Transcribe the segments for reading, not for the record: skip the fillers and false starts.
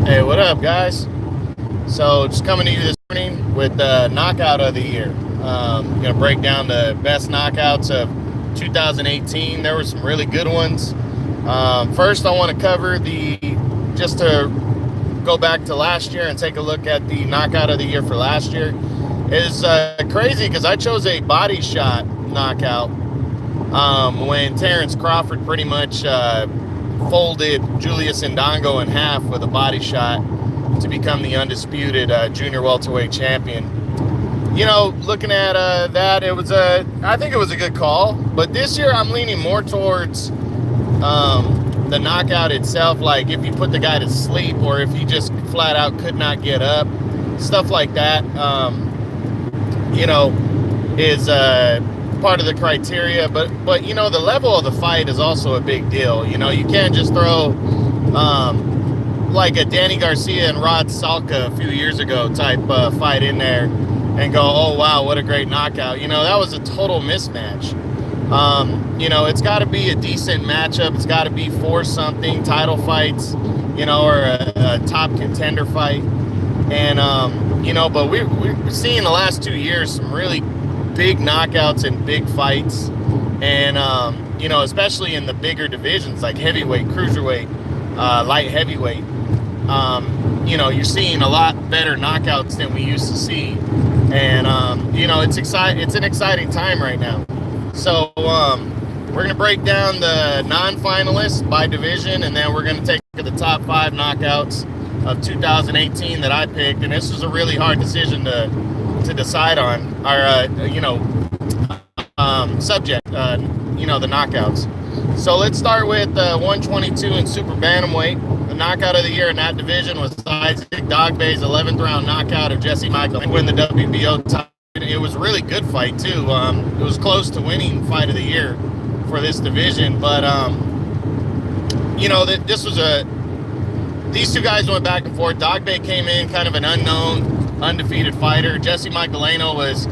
Hey, what up, guys? So, just coming to you this morning with the knockout of the year. Gonna break down the best knockouts of 2018. There were some really good ones. First, I want to cover just to go back to last year and take a look at the knockout of the year for last year. It's crazy because I chose a body shot knockout when Terrence Crawford pretty much folded Julius Indongo in half with a body shot to become the undisputed junior welterweight champion. You know, looking at that, I think it was a good call. But this year, I'm leaning more towards the knockout itself. Like if you put the guy to sleep, or if he just flat out could not get up, stuff like that. Is part of the criteria. But you know, the level of the fight is also a big deal. You know, you can't just throw like a Danny Garcia and Rod Salka a few years ago type fight in there and go, oh wow, what a great knockout. You know, that was a total mismatch. It's got to be a decent matchup. It's got to be for something, title fights, or a top contender fight. And but we're seeing the last 2 years some really big knockouts and big fights, and especially in the bigger divisions like heavyweight, cruiserweight, light heavyweight. You're seeing a lot better knockouts than we used to see, and it's an exciting time right now. So we're gonna break down the non-finalists by division, and then we're gonna take the top 5 knockouts of 2018 that I picked. And this was a really hard decision to decide on our subject, the knockouts. So let's start with 122 and super bantamweight. The knockout of the year in that division was Isaac Dogbay's 11th round knockout of Jesse Michael to win the WBO title. It was a really good fight too. It was close to winning fight of the year for this division, but these two guys went back and forth. Dogbay came in kind of an unknown, undefeated fighter. Jesse Michaeleno was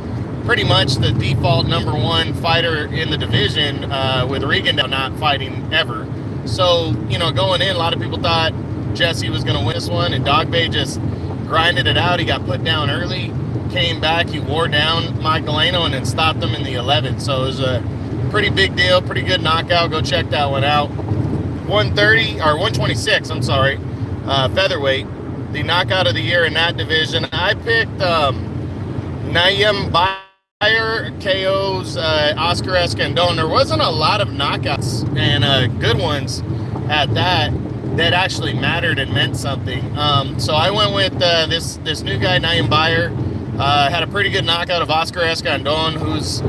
pretty much the default number 1 fighter in the division, with Rigondeaux not fighting ever. So, going in, a lot of people thought Jesse was going to win this one, and Dogbay just grinded it out. He got put down early, came back, he wore down Michaeleno, and then stopped him in the 11th. So it was a pretty big deal, pretty good knockout. Go check that one out. 126, I'm sorry, featherweight. The knockout of the year in that division, I picked Nayim Bayer KO's Oscar Escandon. There wasn't a lot of knockouts and good ones at that actually mattered and meant something. So I went with this new guy, Nayim Bayer. Had a pretty good knockout of Oscar Escandon, who's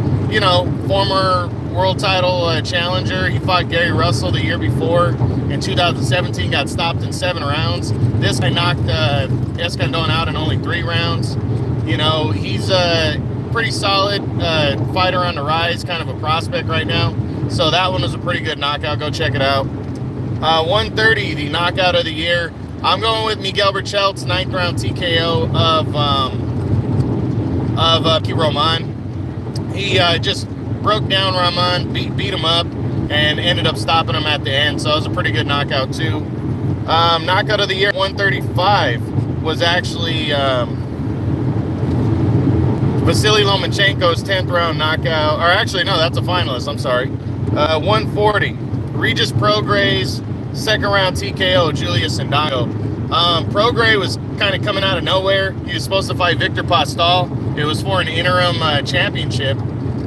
former world title challenger. He fought Gary Russell the year before in 2017, got stopped in 7 rounds. This guy knocked Escandon out in only 3 rounds. He's a pretty solid fighter on the rise, kind of a prospect right now. So that one was a pretty good knockout. Go check it out. 130, the knockout of the year. I'm going with Miguel Berchelt's 9th round TKO of Roman. He just broke down Rahman, beat him up, and ended up stopping him at the end. So it was a pretty good knockout too. Knockout of the year 135 was actually Vasily Lomachenko's 10th round knockout. Or actually, no, that's a finalist. I'm sorry. 140, Regis Prograis' 2nd round TKO, Julius Indongo. Prograis was kind of coming out of nowhere. He was supposed to fight Victor Postol. It was for an interim championship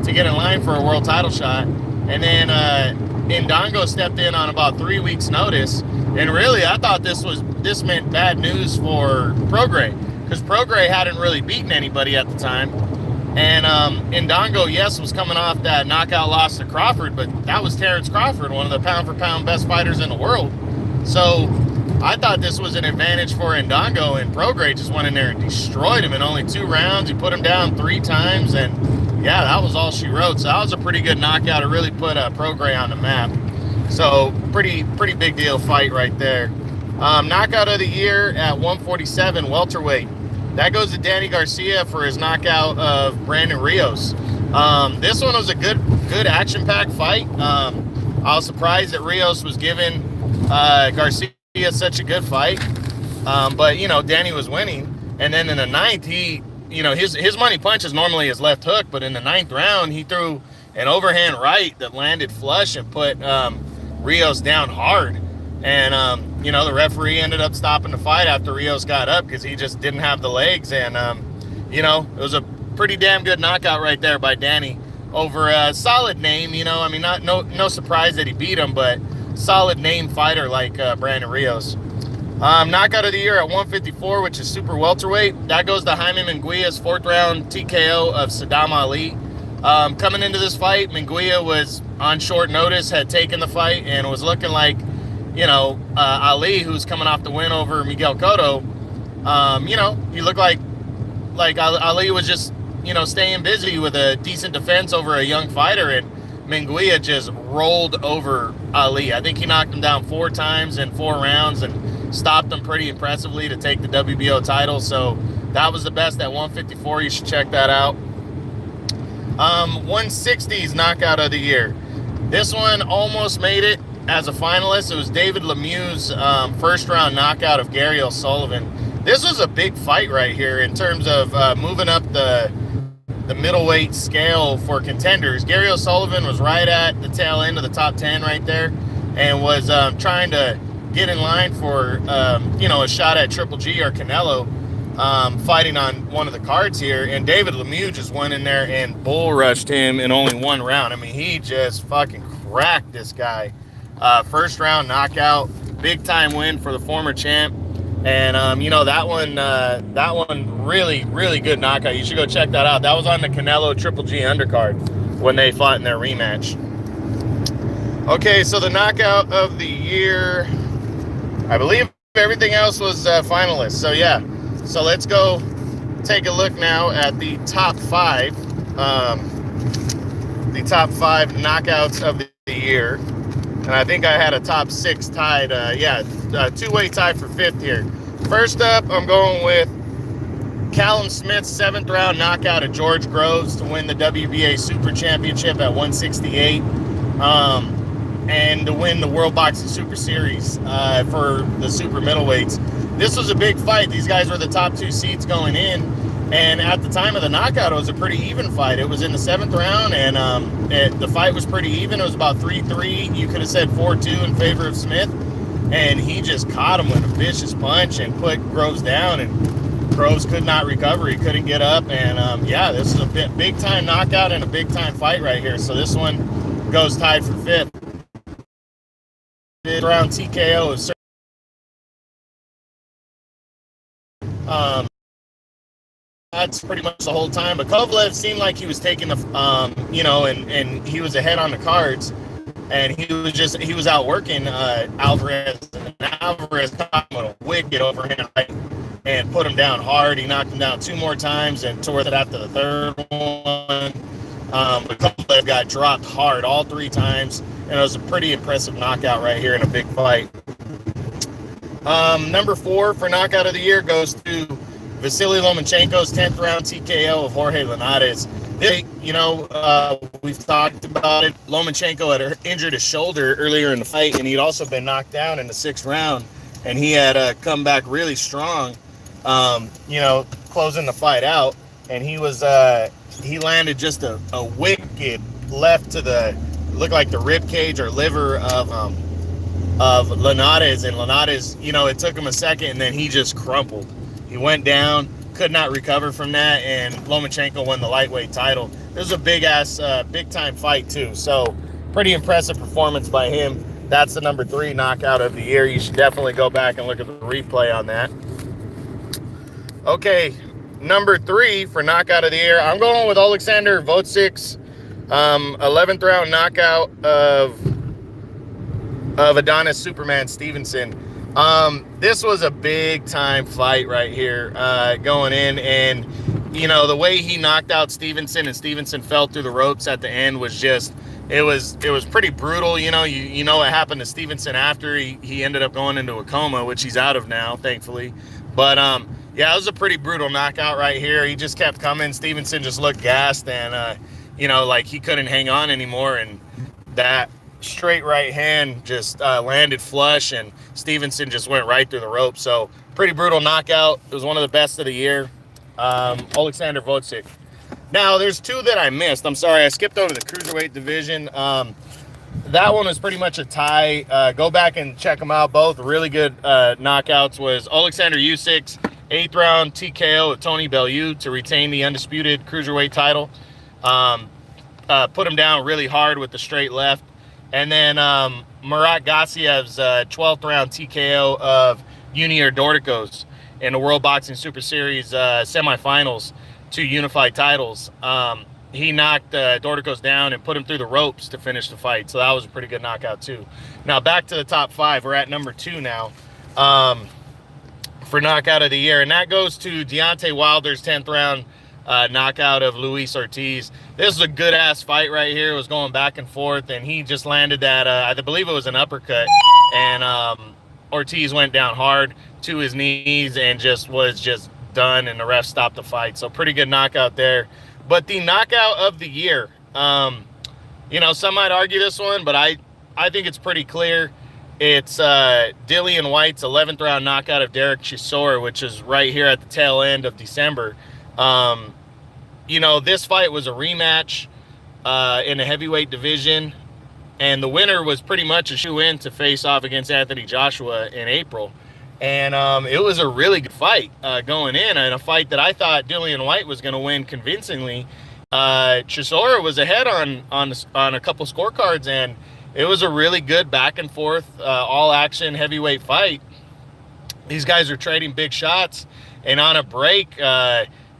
to get in line for a world title shot. And then Indongo stepped in on about 3 weeks' notice. And really, I thought this meant bad news for Prograis, because Prograis hadn't really beaten anybody at the time. And Indongo, yes, was coming off that knockout loss to Crawford, but that was Terrence Crawford, one of the pound-for-pound best fighters in the world. So I thought this was an advantage for Indongo, and Prograis just went in there and destroyed him in only 2 rounds. He put him down 3 times, and yeah, that was all she wrote. So that was a pretty good knockout. It really put Prograis on the map. So pretty big deal fight right there. Knockout of the year at 147 welterweight. That goes to Danny Garcia for his knockout of Brandon Rios. This one was a good action-packed fight. I was surprised that Rios was giving Garcia such a good fight. But Danny was winning. And then in the ninth, his money punch is normally his left hook, but in the ninth round, he threw an overhand right that landed flush and put Rios down hard. And the referee ended up stopping the fight after Rios got up because he just didn't have the legs. And it was a pretty damn good knockout right there by Danny over a solid name. No surprise that he beat him, but solid name fighter like Brandon Rios. Knockout of the year at 154, which is super welterweight. That goes to Jaime Munguia's 4th round TKO of Saddam Ali. Coming into this fight, Munguia was on short notice, had taken the fight, and was looking like, Ali, who's coming off the win over Miguel Cotto. He looked like Ali was just, staying busy with a decent defense over a young fighter, and Munguia just rolled over Ali. I think he knocked him down 4 times in 4 rounds and stopped him pretty impressively to take the WBO title. So that was the best at 154. You should check that out. 160's knockout of the year. This one almost made it as a finalist. It was David Lemieux's 1st round knockout of Gary O'Sullivan. This was a big fight right here in terms of moving up the middleweight scale for contenders. Gary O'Sullivan was right at the tail end of the top 10 right there and was trying to get in line for a shot at Triple G or Canelo, fighting on one of the cards here. And David Lemieux just went in there and bull rushed him in only 1 round. I mean, he just fucking cracked this guy. 1st round knockout, big time win for the former champ. And that one really, really good knockout. You should go check that out. That was on the Canelo Triple G undercard when they fought in their rematch. Okay, so the knockout of the year, I believe everything else was finalists. So yeah, so let's go take a look now at the top 5. The top 5 knockouts of the year. And I think I had a top 6 tied. 2-way tie for 5th here. First up, I'm going with Callum Smith's 7th round knockout of George Groves to win the WBA Super Championship at 168. And to win the World Boxing Super Series for the super middleweights. This was a big fight. These guys were the top 2 seeds going in. And at the time of the knockout, it was a pretty even fight. It was in the 7th round, and the fight was pretty even. It was about 3-3. You could have said 4-2 in favor of Smith. And he just caught him with a vicious punch and put Groves down. And Groves could not recover. He couldn't get up. And, this is a big-time knockout and a big-time fight right here. So this one goes tied for 5th. Round TKO is that's pretty much the whole time. But Kovalev seemed like he was taking the, and he was ahead on the cards, and he was outworking Alvarez. And Alvarez caught him with a wicked overhand right and put him down hard. He knocked him down 2 more times and tore it after the 3rd one. But Kovalev got dropped hard all 3 times, and it was a pretty impressive knockout right here in a big fight. Number 4 for knockout of the year goes to Vasily Lomachenko's 10th round TKO of Jorge Linares. We've talked about it. Lomachenko had injured his shoulder earlier in the fight, and he'd also been knocked down in the 6th round, and he had come back really strong, closing the fight out. And he landed just a wicked left to looked like the rib cage or liver of Linares. And Linares, it took him a second, and then he just crumpled. He went down, could not recover from that, and Lomachenko won the lightweight title. This was a big-time fight, too. So, pretty impressive performance by him. That's the number 3 knockout of the year. You should definitely go back and look at the replay on that. Okay, number 3 for knockout of the year. I'm going with Alexander Votsik's 11th round knockout of Adonis Superman Stevenson. This was a big time fight right here, going in, and the way he knocked out Stevenson and Stevenson fell through the ropes at the end was just, it was pretty brutal. You know what happened to Stevenson after he ended up going into a coma, which he's out of now, thankfully. But it was a pretty brutal knockout right here. He just kept coming. Stevenson just looked gassed, and like he couldn't hang on anymore, and that straight right hand just landed flush, and Stevenson just went right through the rope. So pretty brutal knockout. It was one of the best of the year. Alexander Vojcik. Now, there's two that I missed. I'm sorry, I skipped over the cruiserweight division. That one was pretty much a tie. Go back and check them out. Both really good knockouts. Was Alexander Usyk's 8th round TKO with Tony Bellew to retain the undisputed cruiserweight title. Put him down really hard with the straight left. And then Murat Gassiev's 12th round TKO of Junior Dorticos in the World Boxing Super Series semifinals to unified titles. He knocked Dorticos down and put him through the ropes to finish the fight. So that was a pretty good knockout too. Now back to the top 5. We're at number 2 now for knockout of the year. And that goes to Deontay Wilder's 10th round knockout of Luis Ortiz. This is a good ass fight right here. It was going back and forth, and he just landed that, I believe it was an uppercut. And Ortiz went down hard to his knees and was just done, and the ref stopped the fight. So pretty good knockout there. But the knockout of the year, some might argue this one, but I think it's pretty clear. It's Dillian Whyte's 11th round knockout of Derek Chisora, which is right here at the tail end of December. This fight was a rematch in the heavyweight division, and the winner was pretty much a shoe-in to face off against Anthony Joshua in April. And it was a really good fight going in, and a fight that I thought Dillian Whyte was going to win convincingly. Chisora was ahead on a couple scorecards, and it was a really good back and forth, all action heavyweight fight. These guys are trading big shots, and on a break,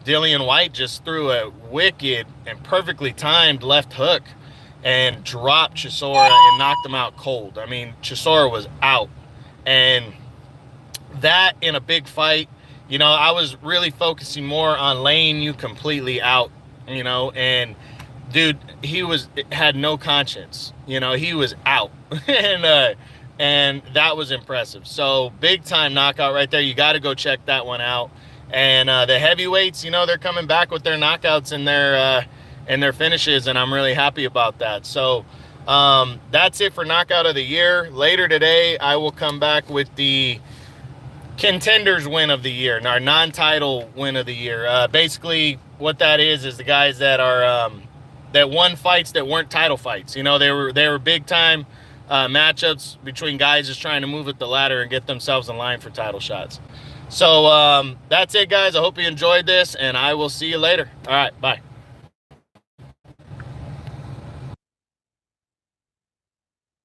Dillian Whyte just threw a wicked and perfectly timed left hook and dropped Chisora and knocked him out cold. I mean, Chisora was out, and that in a big fight, I was really focusing more on laying you completely out, and dude, he had no conscience, he was out. And that was impressive. So big time knockout right there. You got to go check that one out. And the heavyweights, they're coming back with their knockouts and their finishes, and I'm really happy about that. So that's it for knockout of the year. Later today, I will come back with the contenders win of the year, and our non-title win of the year. Basically, what that is the guys that are that won fights that weren't title fights. They were big time matchups between guys just trying to move up the ladder and get themselves in line for title shots. So that's it, guys. I hope you enjoyed this, and I will see you later. All right, bye.